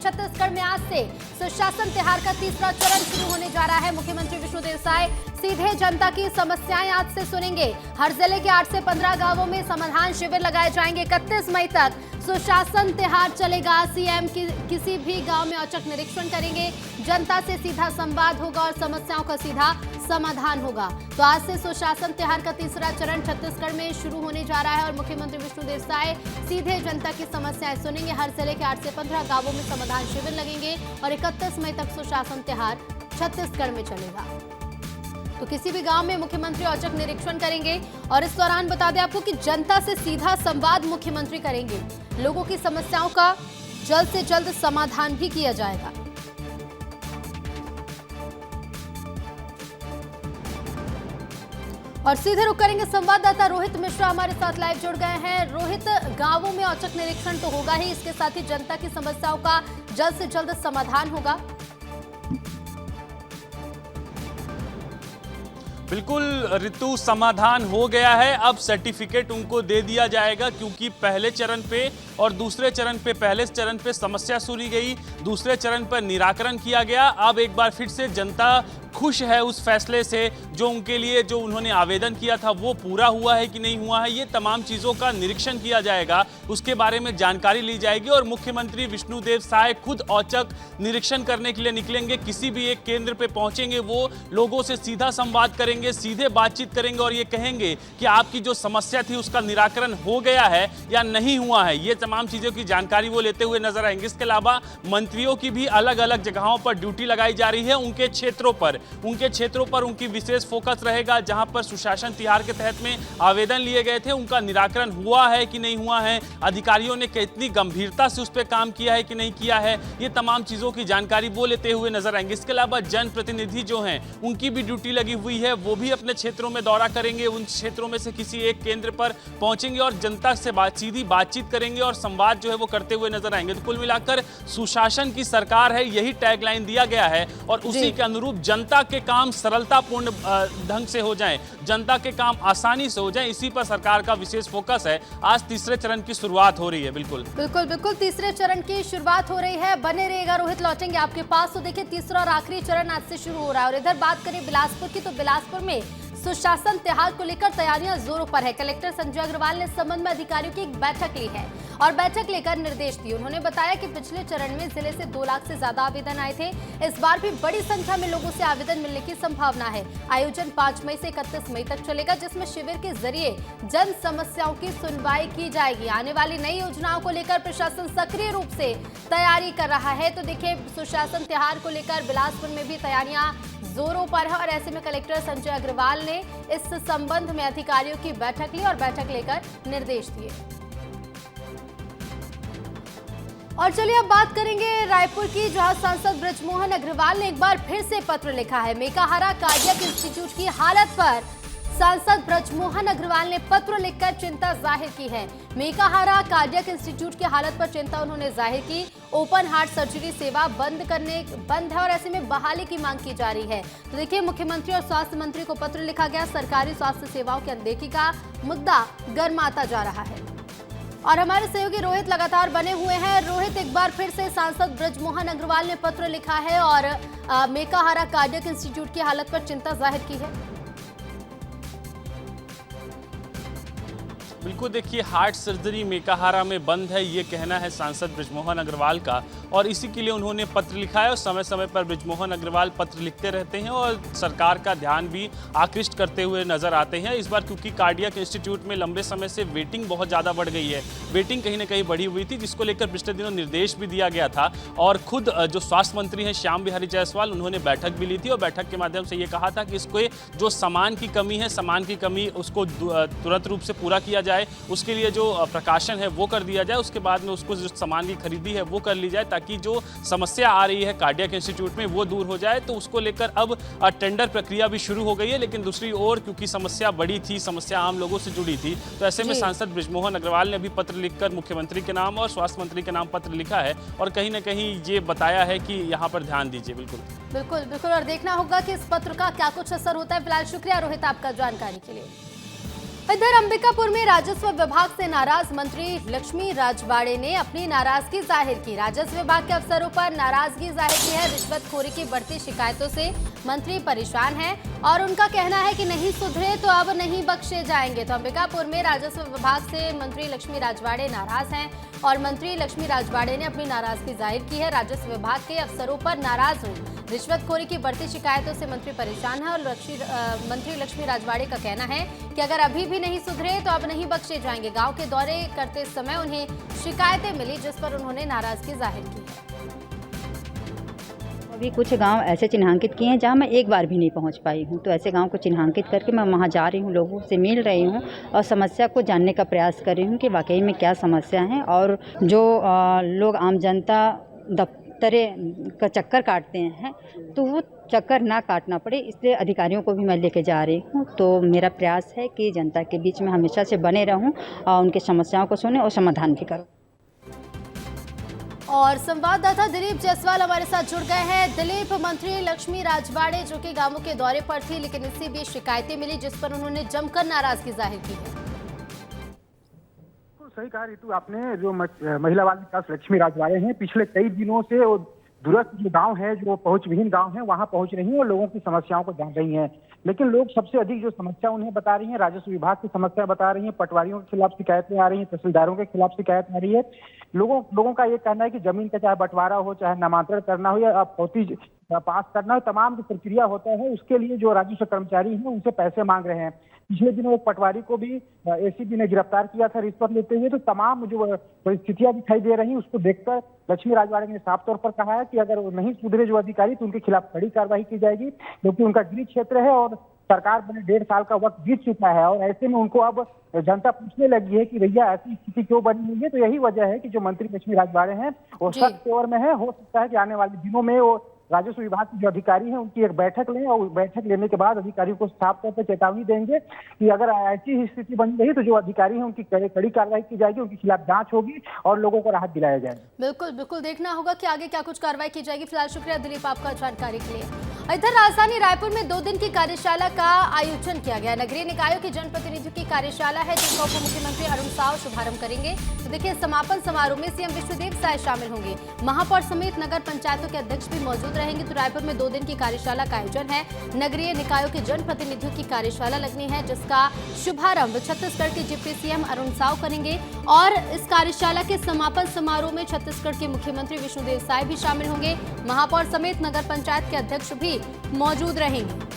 छत्तीसगढ़ में आज से सुशासन त्योहार का तीसरा चरण शुरू होने जा रहा है। मुख्यमंत्री विष्णुदेव साय सीधे जनता की समस्याएं आज से सुनेंगे। हर जिले के 8 से 15 गांवों में समाधान शिविर लगाए जाएंगे। 31 मई तक सुशासन त्योहार चलेगा। सीएम किसी भी गांव में औचक निरीक्षण करेंगे। जनता से सीधा संवाद होगा और समस्याओं का सीधा समाधान होगा। तो आज से सुशासन त्योहार का तीसरा चरण छत्तीसगढ़ में शुरू होने जा रहा है और मुख्यमंत्री विष्णुदेव साय सीधे जनता की समस्याएं सुनेंगे। हर जिले के 8 से 15 गांवों में समाधान शिविर लगेंगे और 31 मई तक सुशासन त्योहार छत्तीसगढ़ में चलेगा। तो किसी भी गांव में मुख्यमंत्री औचक निरीक्षण करेंगे और इस दौरान बता दें आपको कि जनता से सीधा संवाद मुख्यमंत्री करेंगे। लोगों की समस्याओं का जल्द से जल्द समाधान भी किया जाएगा। और सीधे रुक करेंगे संवाददाता रोहित मिश्रा हमारे साथ लाइव जुड़ गए हैं। रोहित, गांवों में औचक निरीक्षण तो होगा ही, इसके साथ ही जनता की समस्याओं का जल्द से जल्द समाधान होगा। बिल्कुल ऋतु, समाधान हो गया है। अब सर्टिफिकेट उनको दे दिया जाएगा क्योंकि पहले चरण पे और दूसरे चरण पे, पहले चरण पे समस्या सुनी गई, दूसरे चरण पर निराकरण किया गया। अब एक बार फिर से जनता खुश है उस फैसले से जो उनके लिए जो उन्होंने आवेदन किया था वो पूरा हुआ है कि नहीं हुआ है, ये तमाम चीज़ों का निरीक्षण किया जाएगा, उसके बारे में जानकारी ली जाएगी और मुख्यमंत्री विष्णुदेव साय खुद औचक निरीक्षण करने के लिए निकलेंगे। किसी भी एक केंद्र पे पहुंचेंगे, वो लोगों से सीधा संवाद करेंगे, सीधे बातचीत करेंगे और ये कहेंगे कि आपकी जो समस्या थी उसका निराकरण हो गया है या नहीं हुआ है। ये तमाम चीज़ों की जानकारी वो लेते हुए नजर आएंगे। इसके अलावा मंत्रियों की भी अलग अलग जगहों पर ड्यूटी लगाई जा रही है। उनके क्षेत्रों पर उनकी विशेष फोकस रहेगा। जहां पर सुशासन त्योहार के तहत में आवेदन लिए गए थे, उनका निराकरण हुआ है कि नहीं हुआ है, अधिकारियों ने कितनी गंभीरता से उस पर काम किया है कि नहीं किया है, ये तमाम चीज़ों की जानकारी वो लेते हुए नजर आएंगे। इसके अलावा जनप्रतिनिधि जो हैं उनकी भी ड्यूटी लगी हुई है, वो भी अपने क्षेत्रों में दौरा करेंगे। उन क्षेत्रों में से किसी एक केंद्र पर पहुंचेंगे और जनता से सीधी बातचीत करेंगे और संवाद जो है वो करते हुए नजर आएंगे। तो कुल मिलाकर सुशासन की सरकार है, यही टैगलाइन दिया गया है और उसी के अनुरूप जनता के काम सरलतापूर्ण ढंग से हो जाएं, जनता के काम आसानी से हो जाएं, इसी पर सरकार का विशेष फोकस है। आज तीसरे चरण की शुरुआत हो रही है। बिल्कुल तीसरे चरण की शुरुआत हो रही है। बने रहिएगा रोहित, लौटेंगे आपके पास। तो देखिए, तीसरा और आखिरी चरण आज से शुरू हो रहा है। और इधर बात करें बिलासपुर की, तो बिलासपुर में सुशासन त्योहार को लेकर तैयारियां जोरों पर है। कलेक्टर संजय अग्रवाल ने इस संबंध में अधिकारियों की एक बैठक ली है और बैठक लेकर निर्देश दिए। उन्होंने बताया कि पिछले चरण में जिले से 2 लाख से ज्यादा आवेदन आए थे। इस बार भी बड़ी संख्या में लोगों से आवेदन मिलने की संभावना है। आयोजन 5 मई से 31 मई तक चलेगा, जिसमें शिविर के जरिए जन समस्याओं की सुनवाई की जाएगी। आने वाली नई योजनाओं को लेकर प्रशासन सक्रिय रूप से तैयारी कर रहा है। तो देखिए, सुशासन त्योहार को लेकर बिलासपुर में भी तैयारियां जोरों पर है और ऐसे में कलेक्टर संजय अग्रवाल ने इस संबंध में अधिकारियों की बैठक ली और बैठक लेकर निर्देश दिए। और चलिए अब बात करेंगे रायपुर की, जहां सांसद बृजमोहन अग्रवाल ने एक बार फिर से पत्र लिखा है। मेकाहारा कार्डियक इंस्टीट्यूट की हालत पर सांसद बृजमोहन अग्रवाल ने पत्र लिखकर चिंता जाहिर की है। मेकाहारा कार्डियक इंस्टीट्यूट की हालत पर चिंता उन्होंने जाहिर की। ओपन हार्ट सर्जरी सेवा बंद है और ऐसे में बहाली की मांग की जा रही है। तो देखिए, मुख्यमंत्री और स्वास्थ्य मंत्री को पत्र लिखा गया। सरकारी स्वास्थ्य सेवाओं की अनदेखी का मुद्दा गर्माता जा रहा है और हमारे सहयोगी रोहित लगातार बने हुए हैं। रोहित, एक बार फिर से सांसद बृजमोहन अग्रवाल ने पत्र लिखा है और मेकाहारा कार्डियक इंस्टीट्यूट की हालत पर चिंता जाहिर की है। बिल्कुल, देखिए, हार्ट सर्जरी मेकाहारा में बंद है, ये कहना है सांसद बृजमोहन अग्रवाल का और इसी के लिए उन्होंने पत्र लिखा है। और समय समय पर बृजमोहन अग्रवाल पत्र लिखते रहते हैं और सरकार का ध्यान भी आकृष्ट करते हुए नजर आते हैं। इस बार क्योंकि कार्डियक इंस्टीट्यूट में लंबे समय से वेटिंग बहुत ज़्यादा बढ़ गई है, वेटिंग कहीं ना कहीं बढ़ी हुई थी, जिसको लेकर पिछले दिनों निर्देश भी दिया गया था। और खुद जो स्वास्थ्य मंत्री हैं श्याम बिहारी जायसवाल, उन्होंने बैठक भी ली थी और बैठक के माध्यम से ये कहा था कि इसको जो सामान की कमी है, सामान की कमी उसको तुरंत रूप से पूरा किया जाए, उसके लिए जो प्रकाशन है वो कर दिया जाए, उसके बाद में उसको जो सामान की खरीदी है वो कर ली जाए ताकि जो समस्या आ रही है कार्डियक इंस्टीट्यूट में वो दूर हो जाए। तो उसको लेकर अब टेंडर प्रक्रिया भी शुरू हो गई है। लेकिन दूसरी ओर क्योंकि समस्या बड़ी थी, समस्या आम लोगों से जुड़ी थी, तो ऐसे में सांसद बृजमोहन अग्रवाल ने भी पत्र लिखकर मुख्यमंत्री के नाम और स्वास्थ्य मंत्री के नाम पत्र लिखा है और कहीं ना कहीं ये बताया है कि यहाँ पर ध्यान दीजिए। बिल्कुल और देखना होगा कि इस पत्र का क्या कुछ असर होता है। फिलहाल शुक्रिया रोहित आपका जानकारी के लिए। इधर अंबिकापुर में राजस्व विभाग से नाराज मंत्री लक्ष्मी राजवाड़े ने अपनी नाराजगी जाहिर की। राजस्व विभाग के अफसरों पर नाराजगी जाहिर की है। रिश्वतखोरी की बढ़ती शिकायतों से मंत्री परेशान हैं और उनका कहना है कि नहीं सुधरे तो अब नहीं बख्शे जाएंगे। तो अंबिकापुर में राजस्व विभाग से मंत्री लक्ष्मी राजवाड़े नाराज हैं और मंत्री लक्ष्मी राजवाड़े ने अपनी नाराजगी जाहिर की है। राजस्व विभाग के अफसरों पर नाराज हूँ, रिश्वतखोरी की बढ़ती शिकायतों से मंत्री परेशान है और मंत्री लक्ष्मी राजवाड़े का कहना है कि अगर अभी भी नहीं सुधरे तो अब नहीं बख्शे जाएंगे। गांव के दौरे करते समय उन्हें शिकायतें मिली जिस पर उन्होंने नाराजगी जाहिर की है। अभी कुछ गांव ऐसे चिन्हांकित किए हैं जहां मैं एक बार भी नहीं पहुंच पाई हूं, तो ऐसे गांव को चिन्हांकित करके मैं वहां जा रही हूं, लोगों से मिल रही हूं और समस्या को जानने का प्रयास कर रही हूं कि वाकई में क्या समस्या है। और जो लोग आम जनता दफ्तरे का चक्कर काटते हैं तो वो चक्कर ना काटना पड़े, इसलिए अधिकारियों को भी मैं लेके जा रही हूँ। तो मेरा प्रयास है कि जनता के बीच में हमेशा से बने रहूँ और उनकी समस्याओं को सुने और समाधान भी करूँ। और संवाददाता दिलीप जायसवाल हमारे साथ जुड़ गए हैं। दिलीप, मंत्री लक्ष्मी राजवाड़े जो कि गांवों के दौरे पर थी लेकिन इसी बीच शिकायतें मिली जिस पर उन्होंने जमकर नाराजगी जाहिर की है। सही कहा रितु आपने। जो महिला बाल विकास लक्ष्मी राजवाड़े हैं, पिछले कई दिनों से वो दूरस्थ जो गांव है, जो पहुंच विहीन गांव है, वहां पहुंच रही हैं और लोगों की समस्याओं को जान रही हैं। लेकिन लोग सबसे अधिक जो समस्या उन्हें बता रही हैं, राजस्व विभाग की समस्या बता रही हैं, पटवारियों के खिलाफ शिकायतें आ रही हैं, तहसीलदारों के खिलाफ शिकायत आ रही है। लोगों का ये कहना है कि जमीन का चाहे बंटवारा हो, चाहे नामांतरण करना हो या पौती पास करना हो, तमाम जो प्रक्रिया होता है उसके लिए जो राजस्व कर्मचारी हैं उनसे पैसे मांग रहे हैं। पिछले दिनों एक पटवारी को भी एसीबी ने गिरफ्तार किया था रिश्वत लेते हुए। तो तमाम जो परिस्थितियां दिखाई दे रही हैं उसको देखकर लक्ष्मी राजवाड़े ने साफ तौर पर कहा है कि अगर वो नहीं सुधरे जो अधिकारी तो उनके खिलाफ कड़ी कार्रवाई की जाएगी, क्योंकि उनका गृह क्षेत्र है और सरकार बने 1.5 साल का वक्त बीत चुका है और ऐसे में उनको अब जनता पूछने लगी है कि भैया ऐसी स्थिति क्यों बनी हुई है। तो यही वजह है कि जो मंत्री लक्ष्मी राजवाड़े हैं वो सख्त तेवर में है। हो सकता है कि आने वाले दिनों में वो राजस्व विभाग के जो अधिकारी हैं उनकी एक बैठक लें और बैठक लेने के बाद अधिकारियों को साफ तौर पर चेतावनी देंगे कि अगर ऐसी स्थिति बनी रही तो जो अधिकारी हैं उनकी कड़ी कार्रवाई की जाएगी, उनके खिलाफ जांच होगी और लोगों को राहत दिलाया जाएगा। बिल्कुल बिल्कुल देखना होगा कि आगे क्या कुछ कार्रवाई की जाएगी। फिलहाल शुक्रिया दिलीप आपका जानकारी के लिए। इधर राजधानी रायपुर में 2 दिन की कार्यशाला का आयोजन किया गया। नगरीय निकायों की जनप्रतिनिधियों की कार्यशाला है जिसका उप मुख्यमंत्री अरुण साव शुभारंभ करेंगे। तो देखिए, समापन समारोह में सीएम विश्वदेव साय शामिल होंगे। महापौर समेत नगर पंचायतों के अध्यक्ष भी मौजूद रहेंगे। तो रायपुर में 2 दिन की कार्यशाला का आयोजन है। नगरीय निकायों के जनप्रतिनिधियों की कार्यशाला लगनी है जिसका शुभारंभ छत्तीसगढ़ के डिप्टी सीएम अरुण साव करेंगे और इस कार्यशाला के समापन समारोह में छत्तीसगढ़ के मुख्यमंत्री विष्णुदेव साय भी शामिल होंगे। महापौर समेत नगर पंचायत के अध्यक्ष भी मौजूद रहेंगे।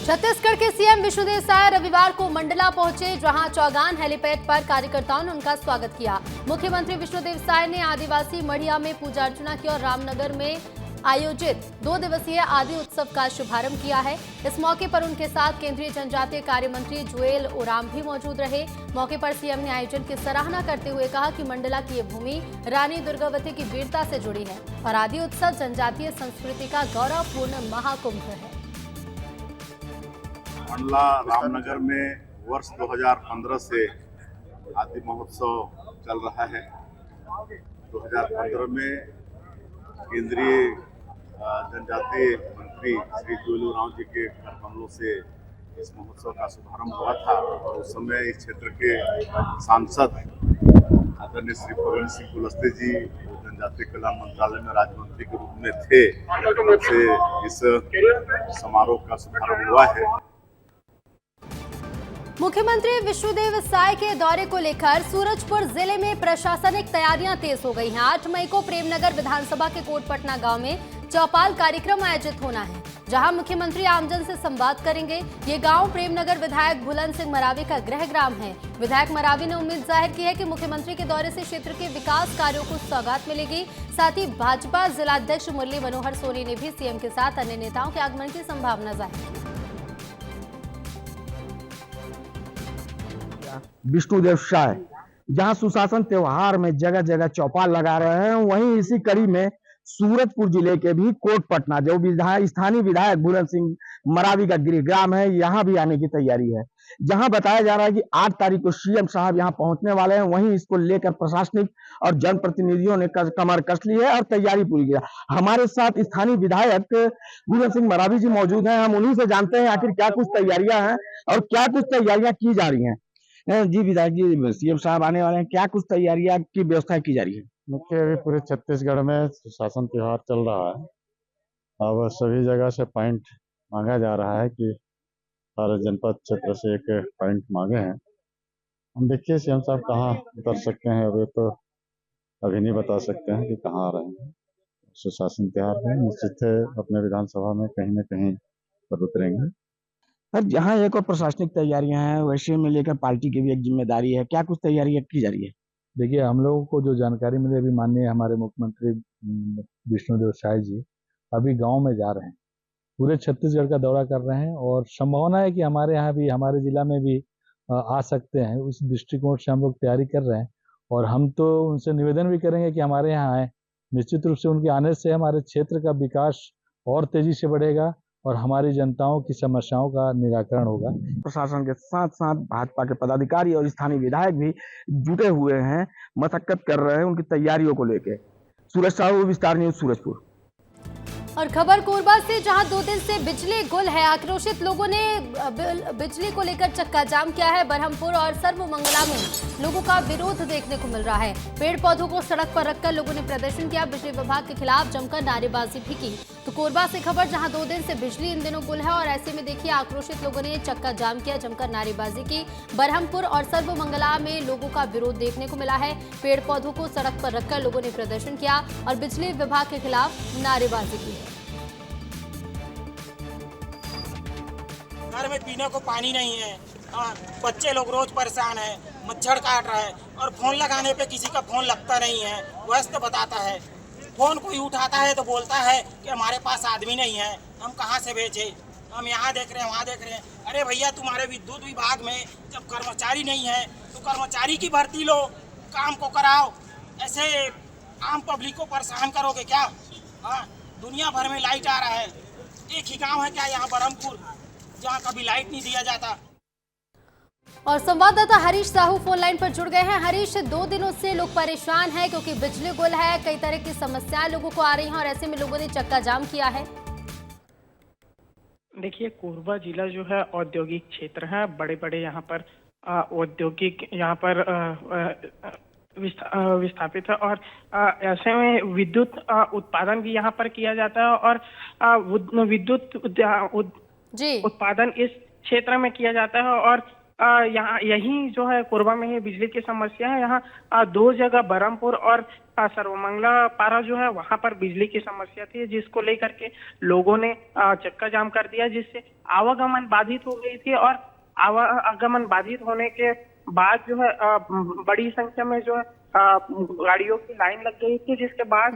छत्तीसगढ़ के सीएम विष्णुदेव साय रविवार को मंडला पहुंचे जहां चौगान हेलीपैड पर कार्यकर्ताओं ने उनका स्वागत किया। मुख्यमंत्री विष्णुदेव साय ने आदिवासी मढ़िया में पूजा अर्चना की और रामनगर में आयोजित 2 दिवसीय आदि उत्सव का शुभारंभ किया है। इस मौके पर उनके साथ केंद्रीय जनजातीय कार्य मंत्री जुएल ओराम भी मौजूद रहे। मौके पर सीएम ने आयोजन की सराहना करते हुए कहा कि मंडला की ये भूमि रानी दुर्गावती की वीरता से जुड़ी है और आदि उत्सव जनजातीय संस्कृति का गौरवपूर्ण महाकुंभ है। मंडला रामनगर में वर्ष 2015 से आदि महोत्सव चल रहा है। 2015 में केंद्रीय जनजातीय मंत्री श्री जुएल ओराम जी के कमलों से इस महोत्सव का शुभारंभ हुआ था और उस समय इस क्षेत्र के सांसद आदरणीय श्री फग्गन सिंह कुलस्ते जी जनजातीय कल्याण मंत्रालय में राज्य मंत्री के रूप में थे। तब से इस समारोह का शुभारंभ हुआ है। मुख्यमंत्री विष्णुदेव साय के दौरे को लेकर सूरजपुर जिले में प्रशासनिक तैयारियां तेज हो गई हैं। 8 मई को प्रेमनगर विधानसभा के कोटपटना गांव में चौपाल कार्यक्रम आयोजित होना है जहां मुख्यमंत्री आमजन से संवाद करेंगे। ये गांव प्रेमनगर विधायक बुलंद सिंह मरावी का गृह ग्राम है। विधायक मरावी ने उम्मीद जाहिर की है कि मुख्यमंत्री के दौरे से क्षेत्र के विकास कार्यों को सौगात मिलेगी। साथ ही भाजपा जिलाध्यक्ष मुरली मनोहर सोनी ने भी सीएम के साथ अन्य नेताओं के आगमन की संभावना जाहिर की। विष्णुदेव साय जहां सुशासन त्योहार में जगह जगह चौपाल लगा रहे हैं, वहीं इसी कड़ी में सूरजपुर जिले के भी कोटपटना जो स्थानीय विधायक बुलंद सिंह मरावी का गृह ग्राम है, यहाँ भी आने की तैयारी है। जहां बताया जा रहा है कि 8 तारीख को सीएम साहब यहां पहुंचने वाले हैं। वहीं इसको लेकर प्रशासनिक और जनप्रतिनिधियों ने कमर कस ली है और तैयारी पूरी की है। हमारे साथ स्थानीय विधायक गुंजन सिंह मरावी जी मौजूद हैं। हम उन्हीं से जानते हैं आखिर क्या कुछ तैयारियां हैं और क्या कुछ तैयारियां की जा रही हैं। जी विधायक जी, सीएम साहब आने वाले हैं, क्या कुछ तैयारियां की व्यवस्था की जा रही है? मुख्य अभी पूरे छत्तीसगढ़ में सुशासन त्योहार चल रहा है। अब सभी जगह से पॉइंट मांगा जा रहा है कि हर जनपद क्षेत्र से एक पॉइंट मांगे हैं। हम देखिए सीएम साहब कहाँ उतर सकते हैं, अभी तो अभी नहीं बता सकते हैं कि कहाँ आ रहे हैं। सुशासन त्योहार में निश्चित है अपने विधानसभा में कहीं न कहीं पर उतरेंगे। सर, जहाँ एक और प्रशासनिक तैयारियां हैं, वैसे में लेकर पार्टी की भी एक जिम्मेदारी है। क्या कुछ तैयारियां की जा रही है? देखिए, हम लोगों को जो जानकारी मिली, अभी माननीय हमारे मुख्यमंत्री विष्णुदेव साय जी अभी गांव में जा रहे हैं, पूरे छत्तीसगढ़ का दौरा कर रहे हैं और संभावना है कि हमारे यहाँ भी, हमारे जिला में भी आ सकते हैं। उस दृष्टिकोण से हम लोग तैयारी कर रहे हैं और हम तो उनसे निवेदन भी करेंगे कि हमारे यहाँ आए। निश्चित रूप से उनके आने से हमारे क्षेत्र का विकास और तेजी से बढ़ेगा और हमारी जनताओं की समस्याओं का निराकरण होगा। प्रशासन के साथ साथ भाजपा के पदाधिकारी और स्थानीय विधायक भी जुटे हुए हैं, मशक्कत कर रहे हैं उनकी तैयारियों को लेकर। सूरज साहू, विस्तार न्यूज, सूरजपुर। और खबर कोरबा से, जहां 2 दिन से बिजली गुल है। आक्रोशित लोगों ने बिजली को लेकर चक्का जाम किया है। बरहमपुर और सर्वमंगला में लोगों का विरोध देखने को मिल रहा है। पेड़ पौधों को सड़क पर रखकर लोगों ने प्रदर्शन किया, बिजली विभाग के खिलाफ जमकर नारेबाजी भी की। तो कोरबा से खबर, जहां 2 दिन से बिजली इन दिनों गुल है और ऐसे में देखिए आक्रोशित लोगों ने चक्का जाम किया, जमकर नारेबाजी की। बरहमपुर और सर्वमंगला में लोगों का विरोध देखने को मिला है। पेड़ पौधों को सड़क पर रखकर लोगों ने प्रदर्शन किया और बिजली विभाग के खिलाफ नारेबाजी की। घर में पीने को पानी नहीं है, बच्चे लोग रोज परेशान हैं, मच्छर काट रहा है और फोन लगाने पे किसी का फोन लगता नहीं है। व्यस्त बताता है, फोन कोई उठाता है तो बोलता है कि हमारे पास आदमी नहीं है, हम कहाँ से भेजे, हम यहाँ देख रहे हैं वहाँ देख रहे हैं। अरे भैया, तुम्हारे विद्युत विभाग में जब कर्मचारी नहीं है तो कर्मचारी की भर्ती लो, काम को कराओ। ऐसे आम पब्लिक को परेशान करोगे क्या? हाँ, दुनिया भर में लाइट आ रहा है, एक ही गाँव है क्या यहाँ बरहमपुर जहाँ कभी लाइट नहीं दिया जाता। और संवाददाता हरीश साहू फोन लाइन पर जुड़ गए हैं। हरीश, 2 दिनों से लोग परेशान हैं क्योंकि बिजली गुल है, कई तरह की समस्याएं लोगों को आ रही हैं और ऐसे में लोगों ने चक्का जाम किया है। देखिए, कोरबा जिला जो है औद्योगिक क्षेत्र है, बड़े बड़े यहाँ पर औद्योगिक यहाँ पर विस्थापित है और ऐसे में विद्युत उत्पादन भी यहाँ पर किया जाता है और विद्युत उत्पादन इस क्षेत्र में किया जाता है और यहाँ यही जो है कोरबा में ही बिजली की समस्या है। यहाँ 2 जगह बरहमपुर और सर्वमंगला पारा जो है वहाँ पर बिजली की समस्या थी, जिसको लेकर के लोगों ने चक्का जाम कर दिया, जिससे आवागमन बाधित हो गई थी और आवागमन बाधित होने के बाद जो है बड़ी संख्या में जो है गाड़ियों की लाइन लग गई थी, जिसके बाद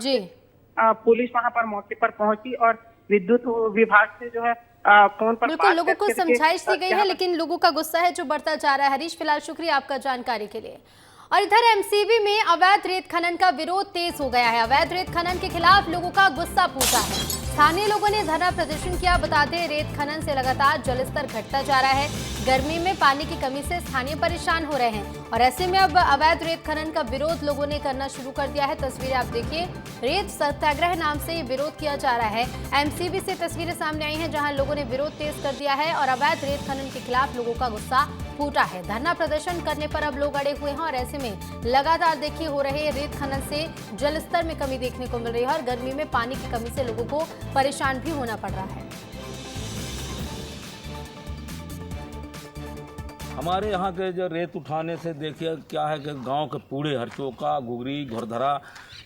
पुलिस वहाँ पर मौके पर पहुंची और विद्युत विभाग से जो है फोन पर बिल्कुल लोगों को समझाइश दी गई है, लेकिन लोगों का गुस्सा है जो बढ़ता जा रहा है। हरीश, फिलहाल शुक्रिया आपका जानकारी के लिए। और इधर एमसीबी में अवैध रेत खनन का विरोध तेज हो गया है। अवैध रेत खनन के खिलाफ लोगों का गुस्सा फूटा है। स्थानीय लोगों ने धरना प्रदर्शन किया। बता दें, रेत खनन से लगातार जलस्तर घटता जा रहा है। गर्मी में पानी की कमी से स्थानीय परेशान हो रहे हैं और ऐसे में अब अवैध रेत खनन का विरोध लोगों ने करना शुरू कर दिया है। तस्वीरें आप देखिए, रेत सत्याग्रह नाम से ये विरोध किया जा रहा है। एमसीबी से तस्वीरें सामने आई हैं जहां लोगों ने विरोध तेज कर दिया है और अवैध रेत खनन के खिलाफ लोगों का गुस्सा फूटा है। धरना प्रदर्शन करने पर अब लोग अड़े हुए हैं और ऐसे में लगातार देखिए हो रहे रेत खनन से जलस्तर में कमी देखने को मिल रही है और गर्मी में पानी की कमी से लोगों को परेशान भी होना पड़ रहा है। हमारे यहाँ के जो रेत उठाने से देखिए क्या है कि गांव के पूरे हरचोका, गुगरी, घोरधरा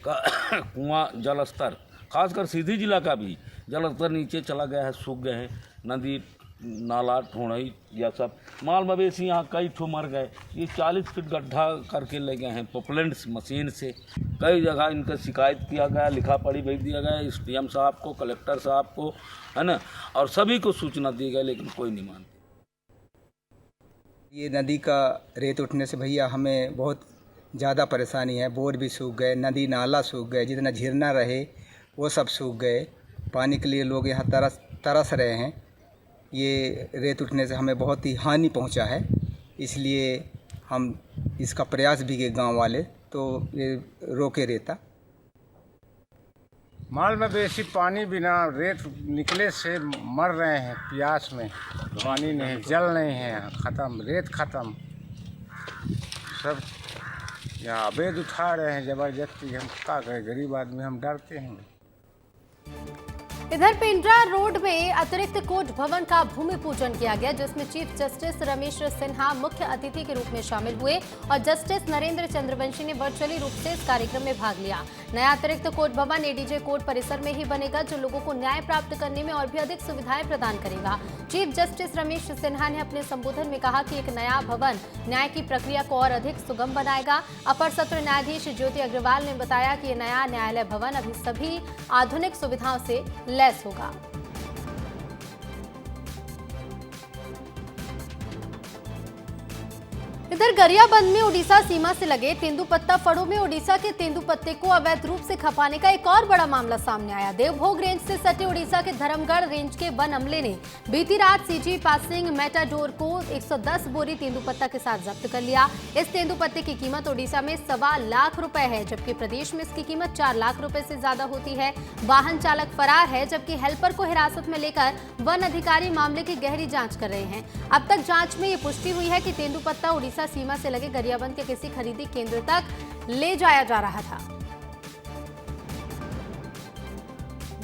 का कुआं जलस्तर, खासकर सीधी जिला का भी जलस्तर नीचे चला गया है, सूख गए हैं। नदी नाला ठोड़ई या सब माल मवेशी यहाँ कई ठो मर गए। ये 40 फीट गड्ढा करके ले गए हैं पोपलेंट्स मशीन से। कई जगह इनका शिकायत किया गया, लिखा पढ़ी भेज दिया गया एसडीएम साहब को, कलेक्टर साहब को, है ना, और सभी को सूचना दी गई, लेकिन कोई नहीं मानते। ये नदी का रेत उठने से भैया हमें बहुत ज़्यादा परेशानी है। बोर भी सूख गए, नदी नाला सूख गए, जितना झीरना रहे वो सब सूख गए। पानी के लिए लोग यहाँ तरस रहे हैं। ये रेत उठने से हमें बहुत ही हानि पहुंचा है, इसलिए हम इसका प्रयास भी किए गांव वाले, तो ये रोके रेता। माल मवेशी पानी बिना रेत निकले से मर रहे हैं प्यास में, पानी नहीं, जल नहीं है, ख़त्म, रेत ख़त्म, सब यहाँ अवैध उठा रहे हैं ज़बरदस्ती। हम क्या करें, गरीब आदमी, हम डरते हैं। इधर पेंड्रा रोड में अतिरिक्त कोर्ट भवन का भूमि पूजन किया गया, जिसमें चीफ जस्टिस रमेश सिन्हा मुख्य अतिथि के रूप में शामिल हुए और जस्टिस नरेंद्र चंद्रवंशी ने वर्चुअली रूप से इस कार्यक्रम में भाग लिया। नया अतिरिक्त कोर्ट भवन एडीजे कोर्ट परिसर में ही बनेगा, जो लोगों को न्याय प्राप्त करने में और भी अधिक सुविधाएं प्रदान करेगा। चीफ जस्टिस रमेश सिन्हा ने अपने संबोधन में कहा कि एक नया भवन न्याय की प्रक्रिया को और अधिक सुगम बनाएगा। अपर सत्र न्यायाधीश ज्योति अग्रवाल ने बताया कि ये नया न्यायालय भवन अभी सभी आधुनिक सुविधाओं से लैस होगा। इधर गरियाबंद में ओडिशा सीमा से लगे तेंदुपत्ता फड़ों में ओडिशा के तेंदुपत्ते को अवैध रूप से खपाने का एक और बड़ा मामला सामने आया। देवभोग रेंज से सटे ओडिशा के धर्मगढ़ रेंज के वन अमले ने बीती रात सीजी पासिंग मेटाडोर को 110 बोरी तेंदुपत्ता के साथ जब्त कर लिया। इस तेंदुपत्ते की कीमत ओडिशा में 1.25 लाख रुपए है, जबकि प्रदेश में इसकी कीमत 4 लाख रुपए से ज्यादा होती है। वाहन चालक फरार है, जबकि हेल्पर को हिरासत में लेकर वन अधिकारी मामले की गहरी जांच कर रहे हैं। अब तक जांच में ये पुष्टि हुई है कि तेंदुपत्ता ओडिशा सीमा से लगे गरियाबंद के किसी खरीदी केंद्र तक ले जाया जा रहा था।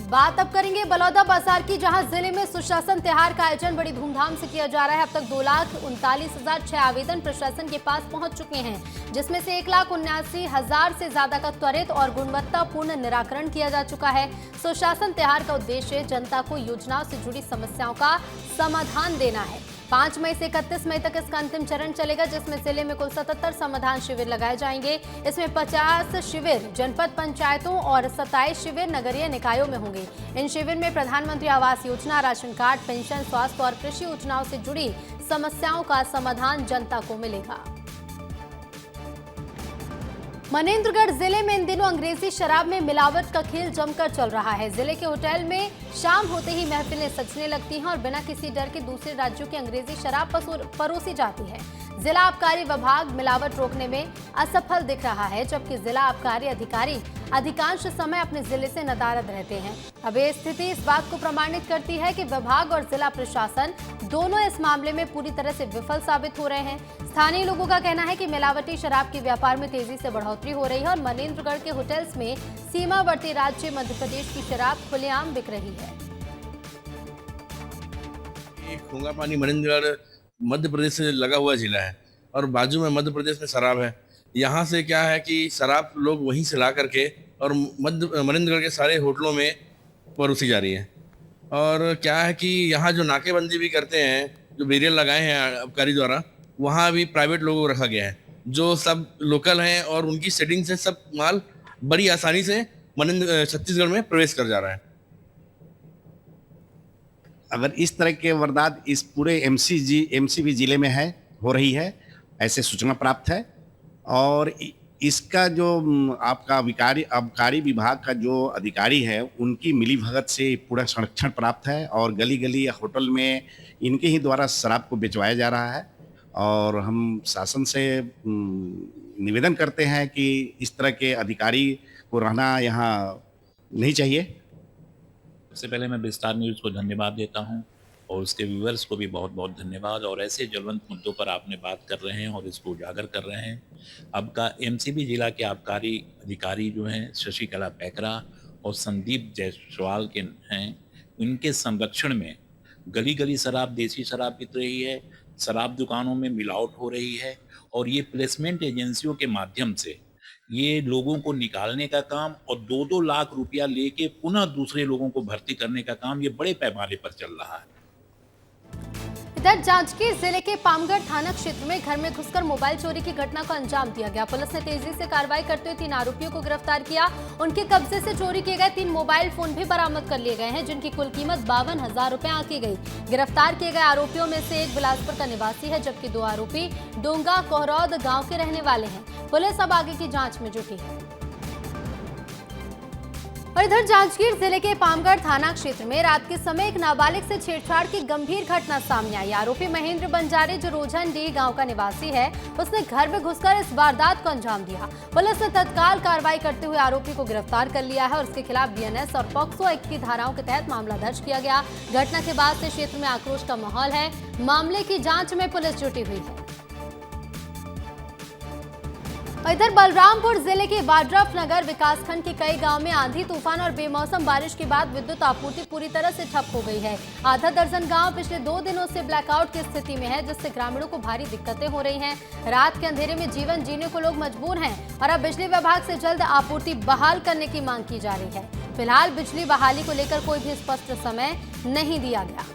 बात अब करेंगे बलौदा बाजार की, जहां जिले में सुशासन त्योहार का आयोजन बड़ी धूमधाम से किया जा रहा है। अब तक 2,39,006 आवेदन प्रशासन के पास पहुंच चुके हैं, जिसमें से 1,79,000 से ज्यादा का त्वरित और गुणवत्तापूर्ण निराकरण किया जा चुका है। सुशासन त्योहार का उद्देश्य जनता को योजनाओं से जुड़ी समस्याओं का समाधान देना है। 5 मई से 31 मई तक इसका अंतिम चरण चलेगा, जिसमें जिले में कुल 77 समाधान शिविर लगाए जाएंगे। इसमें 50 शिविर जनपद पंचायतों और 27 शिविर नगरीय निकायों में होंगे। इन शिविर में प्रधानमंत्री Awas Yojana, ration card, pension, स्वास्थ्य और कृषि योजनाओं से जुड़ी समस्याओं का समाधान जनता को मिलेगा। मनेंद्रगढ़ जिले में इन दिनों अंग्रेजी शराब में मिलावट का खेल जमकर चल रहा है। जिले के होटल में शाम होते ही महफिलें सजने लगती हैं और बिना किसी डर के दूसरे राज्यों की अंग्रेजी शराब परोसी जाती है। जिला आबकारी विभाग मिलावट रोकने में असफल दिख रहा है, जबकि जिला आबकारी अधिकारी अधिकांश समय अपने जिले से नदारद रहते हैं। अब ये स्थिति इस बात को प्रमाणित करती है कि विभाग और जिला प्रशासन दोनों इस मामले में पूरी तरह से विफल साबित हो रहे हैं। स्थानीय लोगों का कहना है कि मिलावटी शराब के व्यापार में तेजी से बढ़ोतरी हो रही है और मनेंद्रगढ़ के होटल्स में सीमावर्ती राज्य मध्य प्रदेश की शराब खुलेआम बिक रही है। खूंगापानी मनेंद्रगढ़ मध्य प्रदेश से लगा हुआ जिला है और बाजू में मध्य प्रदेश में शराब है। यहाँ से क्या है कि शराब लोग वहीं से ला करके और मनेंद्रगढ़ के सारे होटलों में परोसी जा रही है। और क्या है कि यहाँ जो नाकेबंदी भी करते हैं, जो बैरियर लगाए हैं आबकारी द्वारा, वहाँ भी प्राइवेट लोगों को रखा गया है, जो सब लोकल हैं और उनकी सेटिंग से सब माल बड़ी आसानी से छत्तीसगढ़ में प्रवेश कर जा रहा है। अगर इस तरह के वारदात इस पूरे एमसीबी जिले में हो रही है, ऐसे सूचना प्राप्त है और इसका जो आपका आबकारी विभाग का जो अधिकारी है, उनकी मिलीभगत से पूरा संरक्षण प्राप्त है और गली गली या होटल में इनके ही द्वारा शराब को बेचवाया जा रहा है। और हम शासन से निवेदन करते हैं कि इस तरह के अधिकारी को रहना यहाँ नहीं चाहिए। सबसे पहले मैं विस्तार न्यूज़ को धन्यवाद देता हूं और उसके व्यूअर्स को भी बहुत बहुत धन्यवाद। और ऐसे ज्वलंत मुद्दों पर आपने बात कर रहे हैं और इसको उजागर कर रहे हैं। अब का एमसीबी जिला के आबकारी अधिकारी जो हैं शशिकला पैकरा और संदीप जायसवाल के हैं, इनके संरक्षण में गली गली शराब, देसी शराब बिक रही है, शराब दुकानों में मिलावट हो रही है और ये प्लेसमेंट एजेंसियों के माध्यम से ये लोगों को निकालने का काम और 2-2 लाख रुपया लेके पुनः दूसरे लोगों को भर्ती करने का काम ये बड़े पैमाने पर चल रहा है। इधर जांजगीर जिले के पामगढ़ थाना क्षेत्र में घर में घुसकर मोबाइल चोरी की घटना को अंजाम दिया गया। पुलिस ने तेजी से कार्रवाई करते हुए 3 आरोपियों को गिरफ्तार किया। उनके कब्जे से चोरी किए गए 3 मोबाइल फोन भी बरामद कर लिए गए हैं, जिनकी कुल कीमत 52,000 रुपए आंकी गई। गिरफ्तार किए गए आरोपियों में से एक बिलासपुर का निवासी है, जबकि 2 आरोपी डोंगा कोहरौद गाँव के रहने वाले हैं। पुलिस अब आगे की जाँच में जुटी है। और इधर जांजगीर जिले के पामगढ़ थाना क्षेत्र में रात के समय एक नाबालिग से छेड़छाड़ की गंभीर घटना सामने आई। आरोपी महेंद्र बंजारे जो रोजनडीह गांव का निवासी है, उसने घर में घुसकर इस वारदात को अंजाम दिया। पुलिस ने तत्काल कार्रवाई करते हुए आरोपी को गिरफ्तार कर लिया है और उसके खिलाफ बीएनएस और पॉक्सो एक्ट की धाराओं के तहत मामला दर्ज किया गया। घटना के बाद से क्षेत्र में आक्रोश का माहौल है। मामले की जाँच में पुलिस जुटी हुई है। इधर बलरामपुर जिले के वाड्रफ नगर विकासखंड के कई गांव में आंधी तूफान और बेमौसम बारिश के बाद विद्युत आपूर्ति पूरी तरह से ठप हो गई है। आधा दर्जन गांव पिछले 2 दिनों से ब्लैकआउट की स्थिति में है, जिससे ग्रामीणों को भारी दिक्कतें हो रही हैं। रात के अंधेरे में जीवन जीने को लोग मजबूर हैं और अब बिजली विभाग से जल्द आपूर्ति बहाल करने की मांग की जा रही है। फिलहाल बिजली बहाली को लेकर कोई भी स्पष्ट समय नहीं दिया गया।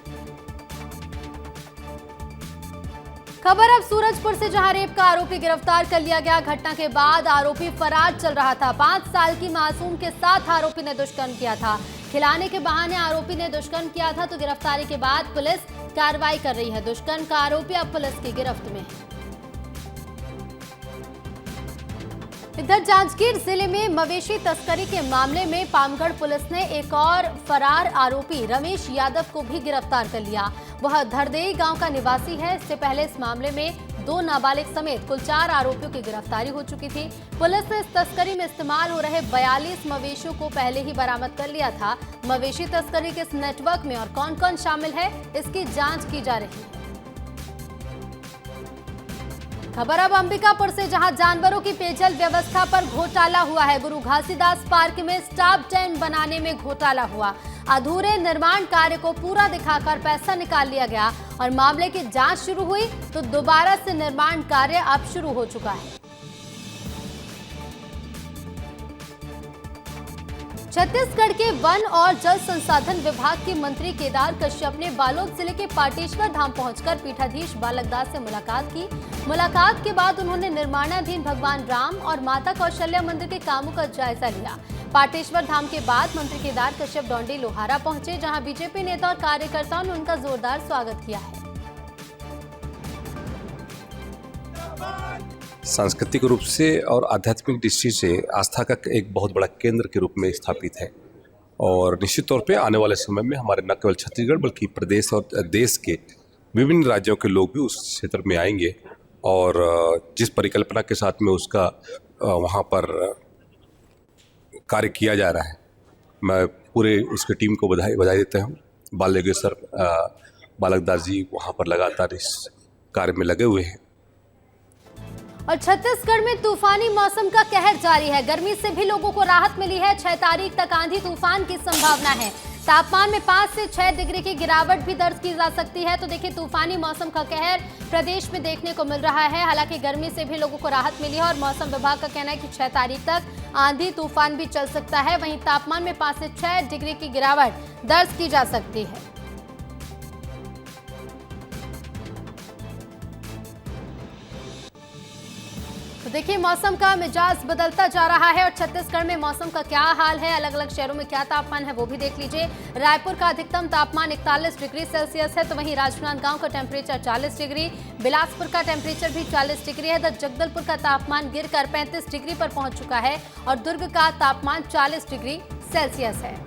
खबर अब सूरजपुर से, जहां रेप का आरोपी गिरफ्तार कर लिया गया। घटना के बाद आरोपी फरार चल रहा था। 5 साल की मासूम के साथ आरोपी ने दुष्कर्म किया था। खिलाने के बहाने आरोपी ने दुष्कर्म किया था, तो गिरफ्तारी के बाद पुलिस कार्रवाई कर रही है। दुष्कर्म का आरोपी अब पुलिस की गिरफ्त में है। इधर जांजगीर जिले में मवेशी तस्करी के मामले में पामगढ़ पुलिस ने एक और फरार आरोपी रमेश यादव को भी गिरफ्तार कर लिया। वह धरदेई गांव का निवासी है। इससे पहले इस मामले में 2 नाबालिग समेत कुल 4 आरोपियों की गिरफ्तारी हो चुकी थी। पुलिस ने इस तस्करी में इस्तेमाल हो रहे 42 मवेशियों को पहले ही बरामद कर लिया था। मवेशी तस्करी के इस नेटवर्क में और कौन कौन शामिल है, इसकी जाँच की जा रही है। खबर अब अंबिकापुर से, जहां जानवरों की पेयजल व्यवस्था पर घोटाला हुआ है। गुरु घासीदास पार्क में स्टाफ टेंट बनाने में घोटाला हुआ। अधूरे निर्माण कार्य को पूरा दिखाकर पैसा निकाल लिया गया और मामले की जांच शुरू हुई तो दोबारा से निर्माण कार्य अब शुरू हो चुका है। छत्तीसगढ़ के वन और जल संसाधन विभाग के मंत्री केदार कश्यप ने बालोद जिले के पाटेश्वर धाम पहुंचकर पीठाधीश बालकदास से मुलाकात की। मुलाकात के बाद उन्होंने निर्माणाधीन भगवान राम और माता कौशल्या मंदिर के कामों का जायजा लिया। पाटेश्वर धाम के बाद मंत्री केदार कश्यप डोंडी लोहारा पहुंचे, जहां बीजेपी नेता और कार्यकर्ताओं ने उनका जोरदार स्वागत किया है। सांस्कृतिक रूप से और आध्यात्मिक दृष्टि से आस्था का एक बहुत बड़ा केंद्र के रूप में स्थापित है और निश्चित तौर पे आने वाले समय में हमारे न केवल छत्तीसगढ़ बल्कि प्रदेश और देश के विभिन्न राज्यों के लोग भी उस क्षेत्र में आएंगे और जिस परिकल्पना के साथ में उसका वहाँ पर कार्य किया जा रहा है, मैं पूरे उसके टीम को बधाई देता हूँ। बाल योगेश्वर बालकदास जी वहाँ पर लगातार इस कार्य में लगे हुए हैं। और छत्तीसगढ़ में तूफानी मौसम का कहर जारी है। गर्मी से भी लोगों को राहत मिली है। 6 तारीख तक आंधी तूफान की संभावना है। तापमान में 5 से 6 डिग्री की गिरावट भी दर्ज की जा सकती है। तो देखिए, तूफानी मौसम का कहर प्रदेश में देखने को मिल रहा है। हालांकि गर्मी से भी लोगों को राहत मिली है और मौसम विभाग का कहना है कि 6 तारीख तक आंधी तूफान भी चल सकता है। वहीं तापमान में 5 से 6 डिग्री की गिरावट दर्ज की जा सकती है। देखिए, मौसम का मिजाज बदलता जा रहा है और छत्तीसगढ़ में मौसम का क्या हाल है, अलग अलग शहरों में क्या तापमान है वो भी देख लीजिए। रायपुर का अधिकतम तापमान 41 डिग्री सेल्सियस है, तो वहीं राजनांदगांव का टेम्परेचर 40 डिग्री, बिलासपुर का टेम्परेचर भी 40 डिग्री है। तो जगदलपुर का तापमान गिरकर 35 डिग्री पर पहुंच चुका है और दुर्ग का तापमान 40 डिग्री सेल्सियस है।